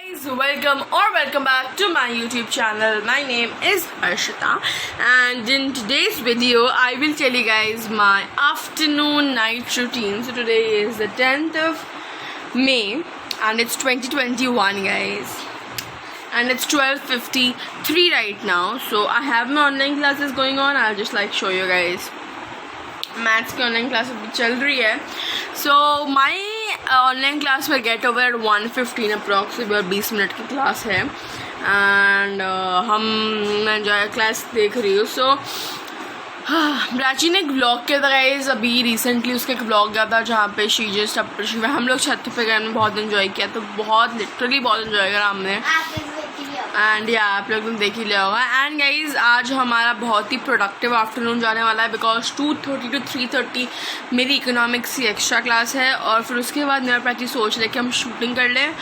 guys, welcome back to my YouTube channel. My name is Harshita, and in today's video I will tell you guys my afternoon night routine. So today is the 10th of May and it's 2021 guys, and it's 12:53 right now. So I have my online classes going on. I'll just show you guys. Maths की online class अभी चल रही है. सो my online class में get over 1:15 approx, 20 minute की class है. And मैं जो है क्लास देख रही हूँ. सो प्राची ने एक व्लॉग किया था गाइज अभी रिसेंटली. उसका एक व्लॉग गया था जहाँ पे हम लोग छत पे गए, हमने बहुत इन्जॉय किया. तो बहुत लिटरली बहुत इन्जॉय करा हमने. एंड या आप लोग ने देख ही लिया होगा. एंड गाइज आज हमारा बहुत ही प्रोडक्टिव आफ्टरनून जाने वाला है, बिकॉज 2:30 to 3:30 मेरी इकोनॉमिक्स की एक्स्ट्रा क्लास है. और फिर उसके बाद मेरा प्राची सोच रहे कि हम शूटिंग कर लें,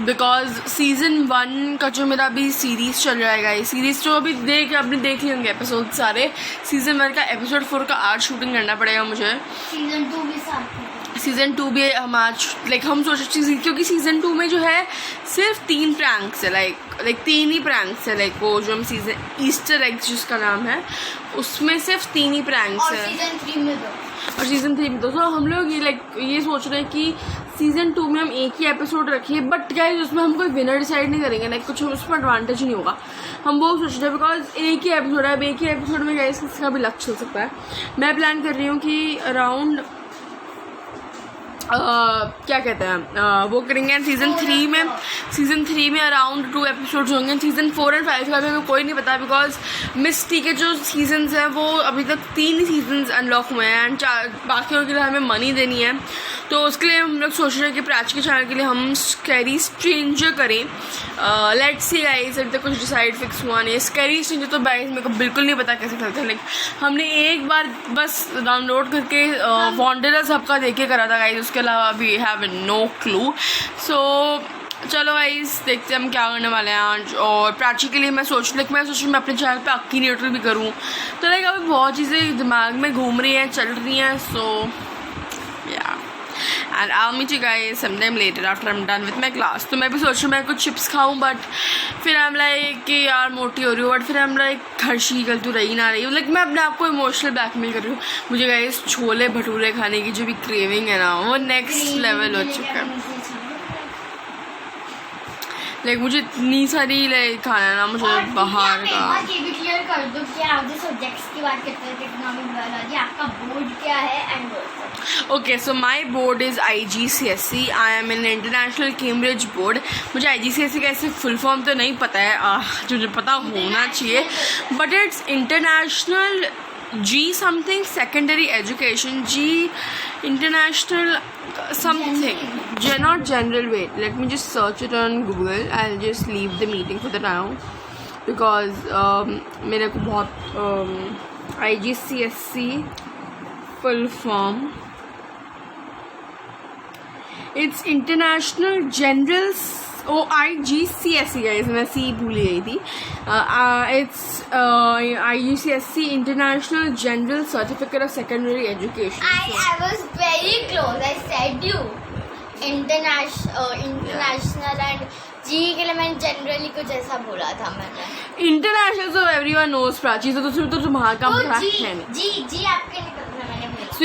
बिकॉज सीज़न 1 का जो मेरा अभी सीरीज़ चल रहा है गाइज, सीरीज़ जो अभी आपने देख लिए होंगे एपिसोड सारे. सीज़न 1 का एपिसोड 4 का आज शूटिंग करना पड़ेगा मुझे. सीज़न 2 भी हम आज हम सोच रहे, क्योंकि सीज़न 2 में जो है सिर्फ 3 प्रैंक्स है. लाइक 3 ही प्रैंक्स है. वो जो हम सीज़न ईस्टर एग्स जिसका नाम है, उसमें सिर्फ 3 ही प्रैंक्स है. और सीज़न 3 में तो हम लोग ये सोच रहे हैं कि सीज़न 2 में हम एक ही एपिसोड रखिए, बट गाइस उसमें हम कोई विनर डिसाइड नहीं करेंगे. कुछ उसमें एडवांटेज नहीं होगा. हम वो सोच रहे हैं बिकॉज एक ही एपिसोड है. अब एक ही एपिसोड में गाइस किसका भी लक चल सकता है. मैं प्लान कर रही हूँ कि अराउंड क्या कहते हैं वो करेंगे. सीज़न 3 में अराउंड 2 एपिसोड्स होंगे. सीज़न 4 और 5 का भी हमें कोई नहीं पता, बिकॉज मिस टी के जो सीजन्स हैं वो अभी तक 3 ही सीजन्स अनलॉक हुए हैं. एंड बाकियों के लिए हमें मनी देनी है. तो उसके लिए हम लोग सोच रहे हैं कि प्राची के चैनल के लिए हम स्कैरी स्ट्रेंजर करें. लेट्स सी गाइस, अभी तक कुछ डिसाइड फिक्स हुआ नहीं है. स्कैरी स्ट्रेंजर तो गाइस मेरे को बिल्कुल नहीं पता कैसे खेलते हैं. हमने एक बार बस डाउनलोड करके वॉन्डरर्स हब का देख के करा था गाइस. उसके अलावा वी हैव नो क्लू. सो चलो गाइस देखते हैं हम क्या करने वाले हैं आज. और प्राची के लिए मैं सोच रही हूँ मैं अपने चैनल पे अक्की न्यूट्रल भी करूँ. तो अभी बहुत चीज़ें दिमाग में घूम रही हैं, चल रही हैं. सो या and I'll meet you guys sometime later after I'm done with my class. तो मैं भी सोच रही हूँ मैं कुछ चिप्स खाऊँ, बट फिर I'm like कि यार मोटी हो रही हूँ. बट फिर I'm like हर्षी कल तू रही ना रही हूँ. मैं अपने आप को इमोशनल ब्लैकमेल कर रही हूँ. मुझे गाइस छोले भटूरे खाने की जो भी क्रेविंग है ना, वो नेक्स्ट लेवल हो चुका है. मुझे इतनी सारी खाना है ना, मुझे बाहर का. ये भी क्लियर कर दो कि आप जो सब्जेक्ट्स की बात करते हैं, इकोनॉमिक बायोलॉजी, आपका बोर्ड क्या है and okay. So my board is IGCSE. I am in international Cambridge board. मुझे IGCSE का ऐसे फुल फॉर्म तो नहीं पता है, जो मुझे पता होना चाहिए, but it's international G something secondary education. G international something. Not general. Wait, let me just search it on Google. I'll just leave the meeting for the now because मेरे को बहुत IGCSE full form. It's international general. IGCSE guys, मैं C भूल गई थी. It's IGCSE International General Certificate of Secondary Education. I was very close. I said you international and G के लिए मैंने जनरली कुछ ऐसा बोला था मैंने. International so everyone knows Prachi. तो तुम्हारा काम है नहीं. G आपके निकलना मैंने बोला. So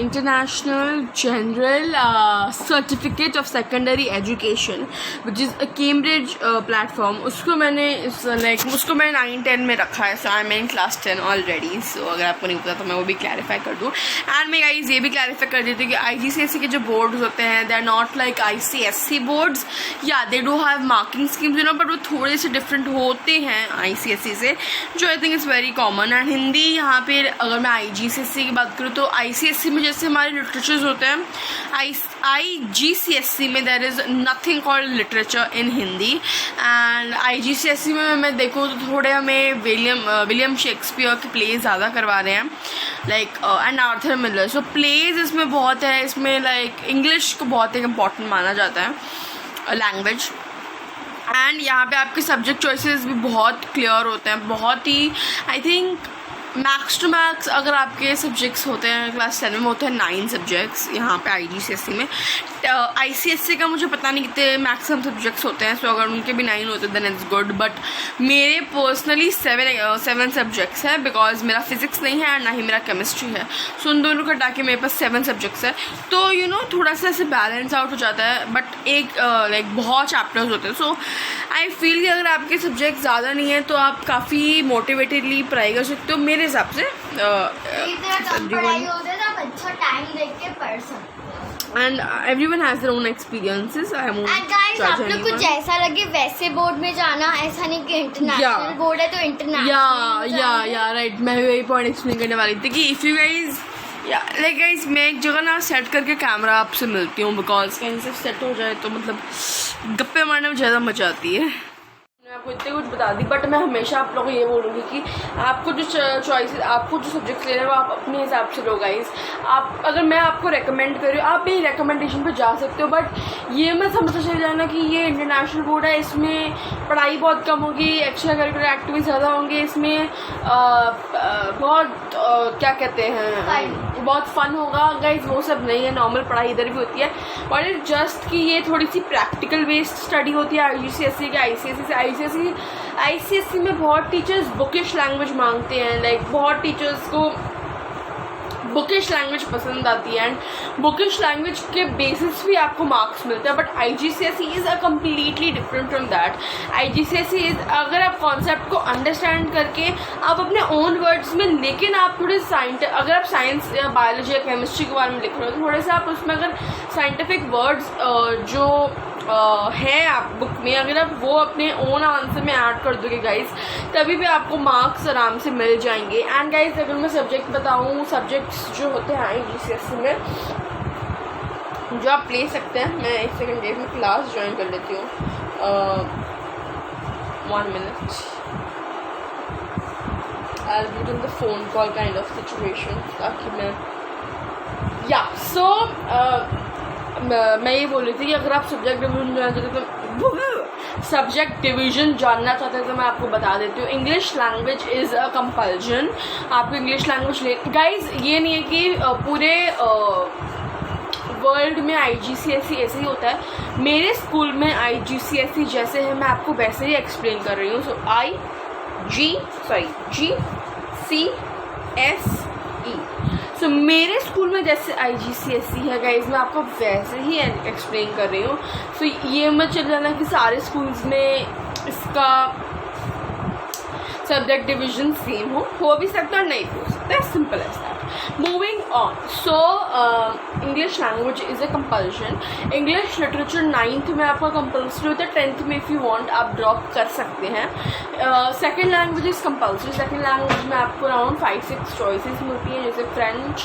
International General Certificate of Secondary Education, which is a Cambridge platform. उसको मैंने 9-10 में रखा है. So I am in class 10 already. So अगर आपको नहीं पता तो मैं वो भी क्लैरिफाई कर दूँ. एंड मैं गाइस ये भी क्लैरिफाई कर देती हूँ कि IGCSE के जो बोर्ड्स होते हैं, they are not like ICSE boards. या they do have marking schemes but वो थोड़े से डिफरेंट होते हैं ICSE से, जो I think is very common. And Hindi यहाँ पे अगर मैं IGCSE की बात करूँ तो ICSE में जैसे हमारे लिटरेचर्स होते हैं, IGCSE में there is nothing called literature in Hindi. And IGCSE में मैं देखूँ तो थोड़े हमें विलियम शेक्सपियर के प्लेज ज़्यादा करवा रहे हैं, and Arthur Miller. So plays इसमें बहुत है. इसमें इंग्लिश को बहुत एक इम्पॉर्टेंट माना जाता है लैंग्वेज. एंड यहाँ पे आपके सब्जेक्ट चॉइसेस भी बहुत क्लियर होते हैं. बहुत ही I think max to max अगर आपके सब्जेक्ट्स होते हैं क्लास 10 में होते हैं 9 सब्जेक्ट्स यहाँ पे IGCSE में। ICSE का मुझे पता नहीं कितने मैक्सिमम सब्जेक्ट्स होते हैं, सो अगर उनके भी 9 होते देन इट्स गुड, बट मेरे पर्सनली 7 सब्जेक्ट्स है बिकॉज मेरा फिजिक्स नहीं है और ना ही मेरा केमिस्ट्री है, सो उन दोनों को हटा के मेरे पास 7 सब्जेक्ट्स है। तो थोड़ा सा ऐसे बैलेंस आउट हो जाता है, बट एक लाइक बहुत चैप्टर्स होते हैं, सो आई फील कि अगर आपके सब्जेक्ट ज़्यादा नहीं है तो आप काफ़ी मोटिवेटेडली पढ़ाई कर सकते हो मेरे हिसाब से। अच्छा टाइम देख के पढ़ सकते हो। And everyone has their own experiences. I won't And guys, judge आप लोग को anyone. जैसा लगे वैसे बोर्ड में जाना, ऐसा नहीं कि इंटरनेशनल बोर्ड है तो इंटरनेशनल। या राइट, मैं वही पॉइंट एक्सप्लेन करने वाली थी कि if you guys like guys मैं एक जगह ना सेट करके कैमरा आपसे मिलती हूँ, बिकॉज कहीं से सेट हो जाए तो मतलब गप्पे मारने में ज़्यादा मजा आती है। मैं आपको इतने कुछ बता दी, बट मैं हमेशा आप लोगों को ये बोलूँगी कि आपको जो चॉइसेस, आपको जो सब्जेक्ट ले रहे हैं वो आप अपने हिसाब से लो गाइस। आप अगर मैं आपको रेकमेंड कर रही हूँ, आप मेरी रेकमेंडेशन पे जा सकते हो, बट ये मैं समझते चले जाना कि ये इंटरनेशनल बोर्ड है, इसमें पढ़ाई बहुत कम होगी, एक्स्ट्रा करिकुलर एक्टिविटीज ज़्यादा होंगे, इसमें बहुत क्या कहते हैं, बहुत फन होगा गाइस। वो सब नहीं है, नॉर्मल पढ़ाई इधर भी होती है, बट इट जस्ट कि ये थोड़ी सी प्रैक्टिकल बेस्ड स्टडी होती है IGCSE के ICSE में बहुत टीचर्स बुकिश लैंग्वेज मांगते हैं, लाइक बहुत टीचर्स को बुकिश लैंग्वेज पसंद आती है एंड बुकिश लैंग्वेज के बेसिस भी आपको मार्क्स मिलते हैं, but IGCSE is a completely different from that. IGCSE is अगर आप कॉन्सेप्ट को अंडरस्टैंड करके आप अपने ओन वर्ड्स में, लेकिन आप थोड़े अगर आप साइंस या बायोलॉजी या केमिस्ट्री के बारे में लिख रहे हो तो थोड़े से आप उसमें अगर साइंटिफिक वर्ड्स जो है आप बुक में, अगर आप वो अपने ओन आंसर में ऐड कर दोगे गाइज, तभी भी आपको मार्क्स आराम से मिल जाएंगे। एंड गाइज अगर मैं सब्जेक्ट बताऊँ, सब्जेक्ट्स जो होते हैं IGCSE में जो आप ले सकते हैं, मैं एक सेकेंड डेट में क्लास ज्वाइन कर लेती हूँ, 1 minute, I'll do it in the phone call kind of situation, ताकि मैं मैं ये बोल रही थी कि अगर आप सब्जेक्ट डिवीजन जानना चाहते हैं तो मैं आपको बता देती हूँ। English language is a compulsion, आपको इंग्लिश लैंग्वेज ले गाइज, ये नहीं है कि पूरे वर्ल्ड में IGCSE ऐसे ही होता है। मेरे स्कूल में IGCSE जैसे है मैं आपको वैसे ही एक्सप्लेन कर रही हूँ। सो GCSE, सो मेरे स्कूल में जैसे IGCSE है गाइज, मैं आपको वैसे ही एक्सप्लेन कर रही हूँ। सो ये मत चल जाना कि सारे स्कूल्स में इसका सब्जेक्ट डिवीजन सेम हो भी सकता है और नहीं हो सकता है, simple as that. Moving on, so English language is a compulsion. English literature 9th में आपका कंपल्सरी होता है, 10th में इफ़ यू वांट आप ड्रॉप कर सकते हैं। Second language is compulsory. Second language में आपको अराउंड 5-6 चॉइसेस मिलती हैं, जैसे French,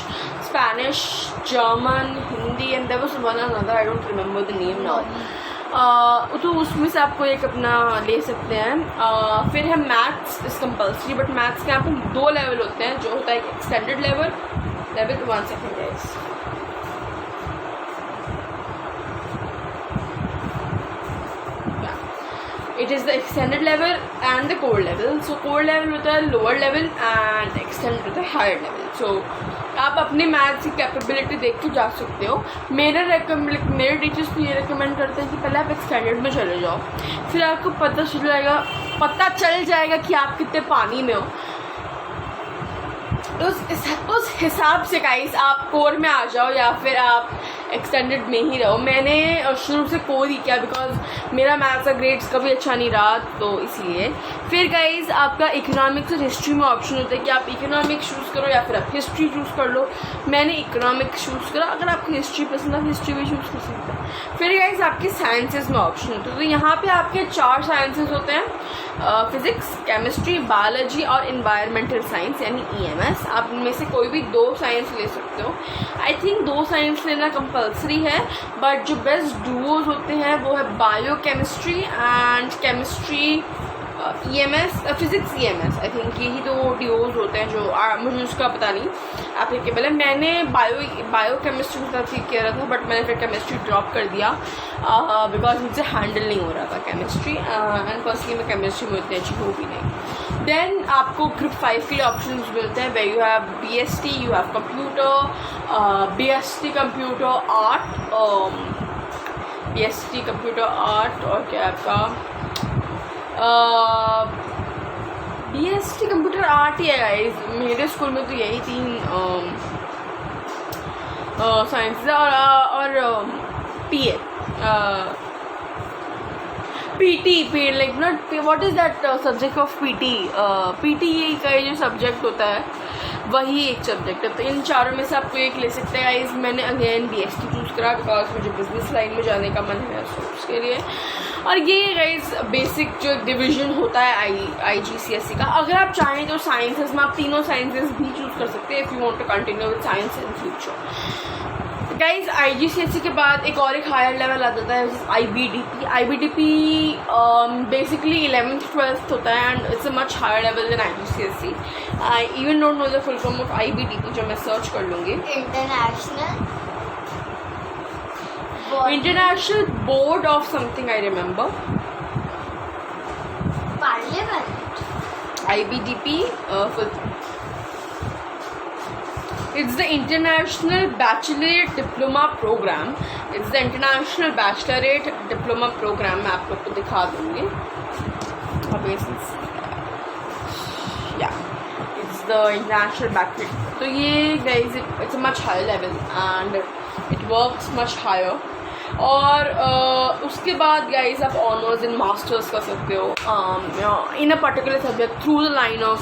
Spanish, German, Hindi, and there was one another, I don't remember the name now. तो उसमें से आपको एक अपना ले सकते हैं। फिर है maths is compulsory, but maths के यहाँ पे 2 लेवल होते हैं, जो होता है एक extended level 1 second guys, it is the extended level and the core level. So core level होता है lower level and extended होता है higher level. So आप अपने मैथ्स की कैपेबिलिटी देख के जा सकते हो। मेरे टीचर्स भी ये रिकमेंड करते हैं कि पहले आप एक्सटेंडेड में चले जाओ, फिर आपको पता चल जाएगा कि आप कितने पानी में हो। उस हिसाब से गाइस आप कोर में आ जाओ या फिर आप एक्सटेंडेड में ही रहो। मैंने शुरू से कोर ही किया बिकॉज मेरा मैथ्स का ग्रेड्स कभी अच्छा नहीं रहा, तो इसलिए। फिर गाइस आपका इकोनॉमिक्स और हिस्ट्री में ऑप्शन होता है कि आप इकोनॉमिक्स चूज़ करो या फिर आप हिस्ट्री चूज़ कर लो। मैंने इकोनॉमिक्स चूज़ करा, अगर आपको हिस्ट्री पसंद है हिस्ट्री भी चूज़ कर सकते हैं। फिर गाइस आपके साइंसेज में ऑप्शन होते हैं, तो यहाँ पे आपके 4 साइंसेज होते हैं, फिजिक्स, केमिस्ट्री, बायोलॉजी और इन्वायरमेंटल साइंस यानी EMS। आप इनमें से कोई भी 2 साइंस ले सकते हो। आई थिंक 2 साइंस लेना कंपल्सरी है, बट जो बेस्ट डुओज होते हैं वो है bio chemistry and chemistry EMS, physics EMS, I think यही दो DOs होते हैं जो मुझे उसका पता नहीं एप्लीकेबल है. मैंने बायो केमिस्ट्री के साथ सीख किया था, बट मैंने फिर केमिस्ट्री ड्रॉप कर दिया बिकॉज मुझसे हैंडल नहीं हो रहा था केमिस्ट्री, एंड पर्सनली मैं केमिस्ट्री में उतनी अच्छी हो भी नहीं. देन आपको ग्रुप 5 के लिए ऑप्शन मिलते हैं, way you have BST, you have computer, BST computer art, BST computer art, और क्या आपका BST कंप्यूटर आर्ट ही है गाइस. मेरे स्कूल में तो यही 3 साइंस और PA PT like not what is that subject of PT ये का जो सब्जेक्ट होता है वही एक सब्जेक्ट है. तो इन चारों में से आपको एक ले सकते हैं गाइस. मैंने अगेन BST चूज़ करा बिकॉज मुझे बिजनेस लाइन में जाने का मन है, सो उसके लिए. और ये गाइस बेसिक जो डिवीजन होता है IGCSE का. अगर आप चाहें तो साइंसेस में आप तीनों साइंसेस भी चूज़ कर सकते हैं if you want to continue with science in future. Guys IGCSE के बाद एक हायर लेवल आ जाता है IBDP बेसिकली 11th 12th होता है, and it's a much higher level than IGCSE. I even don't know the full form of IBDP, जो मैं search कर लूँगी. International Board of something, I remember. Parliament. IBDP. It's the International Bachelorate Diploma Program. It's the International Bachelorate Diploma Program. मैं आप लोग को दिखा दूँगी. Yeah, it's the International Bachelorate. तो ये guys, it's a much higher level and it works much higher. और उसके बाद गाइस आप ऑनर्स इन मास्टर्स कर सकते हो in a particular subject through the line of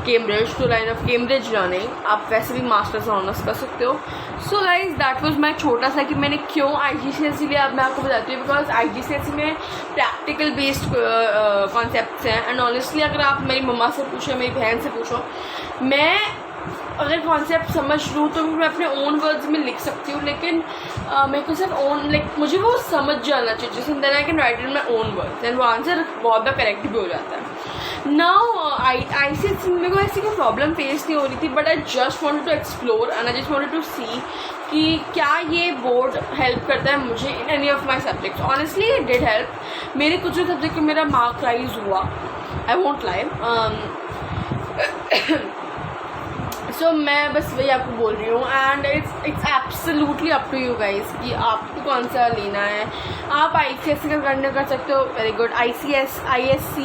Cambridge learning. आप वैसे भी मास्टर्स ऑनर्स कर सकते हो. So guys that was my छोटा सा कि मैंने क्यों IGCSE लिया. अब मैं आपको बताती हूँ बिकॉज IGCSE में प्रैक्टिकल बेस्ड कॉन्सेप्ट्स हैं, एंड ऑनेस्टली अगर आप मेरी मम्मा से पूछो, मेरी बहन से पूछो, मैं अगर कॉन्सेप्ट समझ लूँ तो मैं अपने ओन वर्ड्स में लिख सकती हूँ, लेकिन मेरे को सिर्फ ओन लाइक मुझे वो समझ जाना चाहिए जैसे then I can write in my own words, and वो आंसर बहुत बार करेक्ट भी हो जाता है. नाउ ICSE मेरे को ऐसी कोई प्रॉब्लम फेस नहीं हो रही थी, but I just wanted to explore and I just wanted to see कि क्या ये बोर्ड हेल्प करता है मुझे in any of my subjects. Honestly it did help. मेरे कुछ सब्जेक्ट में मेरा मार्क राइज हुआ, आई वोंट लाई. सो मैं बस वही आपको बोल रही हूँ, and it's absolutely up to you guys कि आपको कौन सा लेना है. आप ICSE का करने कर सकते हो, very good. ISC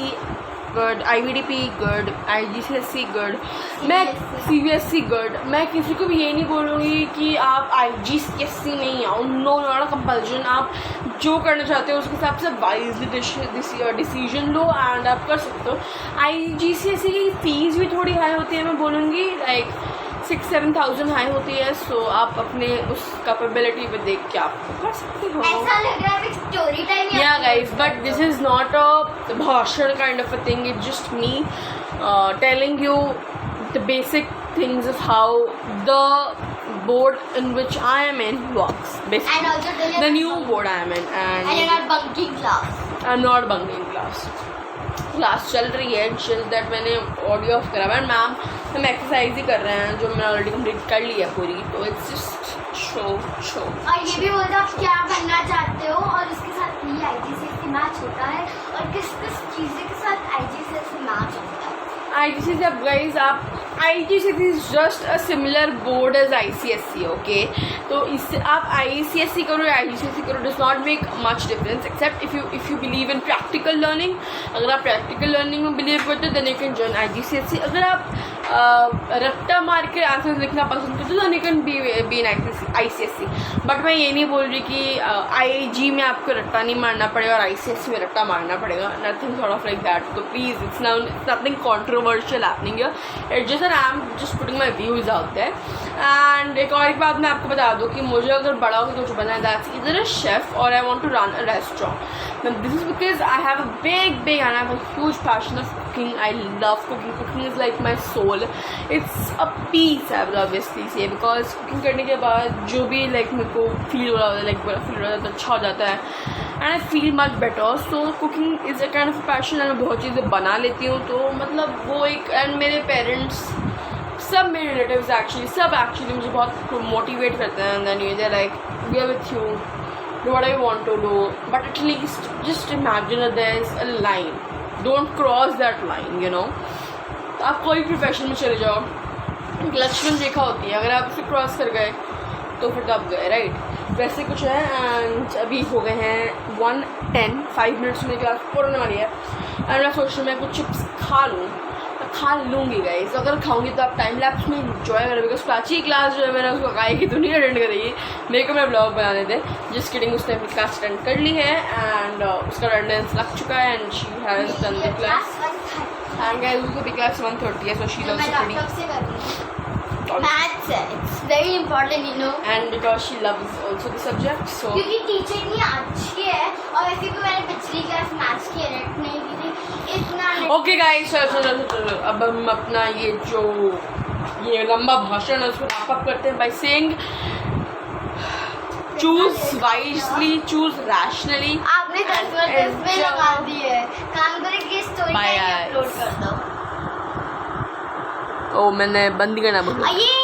good, IBDP good, IGCSE good, मैं CBSE गुड. मैं किसी को भी ये नहीं बोलूँगी कि आप IGCSE नहीं आओ, नो नॉट कंपल्शन. आप जो करना चाहते हो उसके हिसाब से वाइजली डिसीजन लो एंड आप कर सकते हो. IGCSE की फीस भी थोड़ी हाई होती है, मैं बोलूँगी लाइक 6-7,000 हाई होती है. सो आप अपने उस कैपेबिलिटी पे देख के आप कर सकते हो. ऐसा लग रहा है story time. Yeah guys, but this is not a bhashan kind of a thing. It's just me telling you the basic things of how the board in which I am in works. Basically, And also the new board I am in, and you're not bunking class. I'm not bunking class. Class चल रही है, just that मैंने audio of करा. But ma'am हम exercise ही कर रहे हैं जो मैंने ऑलरेडी कंप्लीट कर ली है पूरी. तो इट्स जस्ट शो. और ये भी बोलते आप क्या बनना चाहते हो, और इसके साथ ये IGCSE मैच होता है, और किस चीज़ के साथ IGCSE मैच होता है. IGCSE अब गाइज आप IGCSE is just a similar board as ICSE. Okay, तो इससे आप ICSE करो या IGCSE करो, does not make much difference except if you believe in practical learning. अगर आप प्रैक्टिकल लर्निंग में बिलीव करते हो then you can join IGCSE. अगर आप रट्टा मार के आंसर लिखना पसंद करते हो then you can be in ICSE. But मैं ये नहीं बोल रही कि IG में आपको रट्टा नहीं मारना पड़ेगा और ICSE में रट्टा मारना पड़ेगा. Nothing sort of like that. तो please it's nothing controversial happening here. It's just that I'm just putting my views out there. And एक और बात मैं आपको बता दूँ कि मुझे अगर बड़ा होकर कुछ बनना है, that's either a chef or I want to run a restaurant. Now this is because I have a big and I have a huge passion of cooking. I love cooking. Cooking is like my soul. It's a peace, I will obviously say, because cooking करने के बाद जो भी like मेरे को feel हो रहा होता है, like फील हो रहा है तो अच्छा हो जाता है. And I feel much better. So cooking is a kind of passion and मैं बहुत चीज़ें बना लेती हूँ. तो मतलब वो एक, एंड मेरे पेरेंट्स सब मेरे रिलेटिव्स एक्चुअली मुझे बहुत मोटिवेट करते हैं. And then they like we are with you, do what I want to do, but at least just imagine that there's a line. Don't cross that line, you know. आप कोई profession में चले जाओ, एक लक्ष्मण रेखा होती है, अगर आप इसे क्रॉस कर गए तो फिर तो आप गए, राइट. वैसे कुछ है. एंड अभी हो गए हैं 1:10, 5 मिनट्स में क्लास पूर्ण होने वाली है. एंड मैं सोच रही हूँ मैं कुछ चिप्स खा लूँगी गाइस. अगर खाऊंगी तो आप टाइम लैप्स में इंजॉय करें, बिकॉज प्राची क्लास जो है मैंने उसको कहा कि तू नहीं अटेंड करेगी, मेरे को मेरा ब्लॉग बनाने थे. जिस किडिंग उसने अपनी क्लास अटेंड कर ली है एंड उसका अटेंडेंस लग चुका है and she has done the class. And guys उसको भी क्लास 1:30 है, so she is also pretty maths है. It's very important, you know. And because she loves also the subject. So क्योंकि टीचर इतनी अच्छी है, और वैसे भी मैंने पिछली क्लास मैथ्स की एडिट नहीं की थी इतना. ओके गाइस, चलो अब हम अपना ये लंबा भाषण है उसको रैप अप करते हैं by saying choose wisely, choose rationally. आपने कंसर्ट में लगा दी है. काम करके स्टोरी Bye, अपलोड guys. कर दो. ओ मैंने बंद करना बोला. ये